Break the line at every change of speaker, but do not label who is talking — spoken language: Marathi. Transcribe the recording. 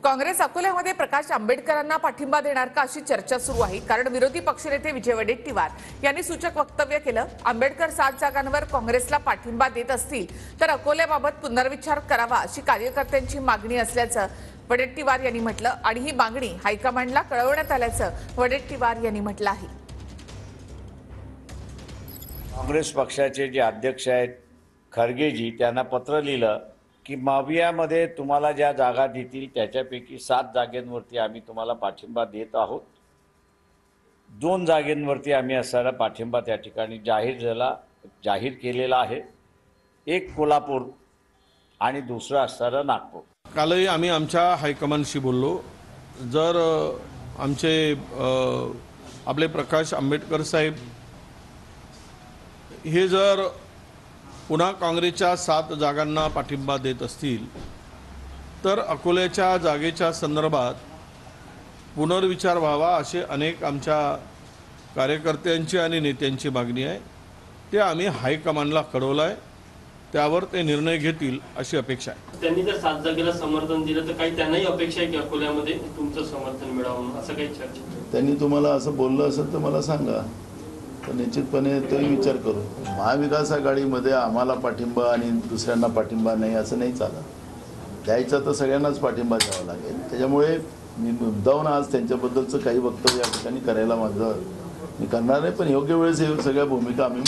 काँग्रेस अकोल्यामध्ये प्रकाश आंबेडकरांना पाठिंबा देणार का अशी चर्चा सुरू आहे। कारण विरोधी पक्षनेते विजय वडेट्टीवार यांनी सूचक वक्तव्य केलं। आंबेडकर 7 जागांवर काँग्रेसला पाठिंबा देत असतील तर अकोल्याबाबत पुनर्विचार करावा अशी कार्यकर्त्यांची मागणी असल्याचं वडेट्टीवार यांनी म्हटलं आणि ही मागणी हायकमांडला कळवण्यात आल्याचं वडेट्टीवार यांनी म्हटलं आहे।
काँग्रेस पक्षाचे जे अध्यक्ष आहेत खरगेजी त्यांना पत्र लिहिलं की मावियामध्ये तुम्हाला ज्या जागा देतील त्याच्यापैकी 7 जागांवरती आम्ही तुम्हाला पाठिंबा देत आहोत। 2 जागांवरती आम्ही असायला पाठिंबा त्या ठिकाणी जाहीर केलेला आहे। एक कोल्हापूर आणि दुसरा असणारा नागपूर।
कालही आम्ही आमच्या हायकमांडशी बोललो। जर आमचे आपले प्रकाश आंबेडकर साहेब हे जर पुन्हा काँग्रेसच्या 7 जागांना पाठिंबा देत असतील तर अकोल्याच्या जागेच्या संदर्भात पुनर्विचार व्हावा असे अनेक आमच्या कार्यकर्त्यांची आणि नेत्यांची मागणी आहे। ते आम्ही हायकमांडला कळवलं आहे, त्यावर ते निर्णय घेतील अशी अपेक्षा आहे।
त्यांनी जर 7 जागेला समर्थन दिलं तर काही त्यांनाही अपेक्षा आहे की अकोल्यामध्ये तुमचं समर्थन मिळावं असं काही चर्चा?
त्यांनी तुम्हाला असं बोललं असेल तर मला सांगा, तर निश्चितपणे तोही विचार करू। महाविकास आघाडीमध्ये आम्हाला पाठिंबा आणि दुसऱ्यांना पाठिंबा नाही असं नाही चालत। द्यायचा तर सगळ्यांनाच पाठिंबा द्यावा लागेल। त्याच्यामुळे मी मुद्दाहून आज त्यांच्याबद्दलचं काही वक्तव्य या ठिकाणी करायला मी करणार नाही, पण योग्य वेळेस सगळ्या भूमिका आम्ही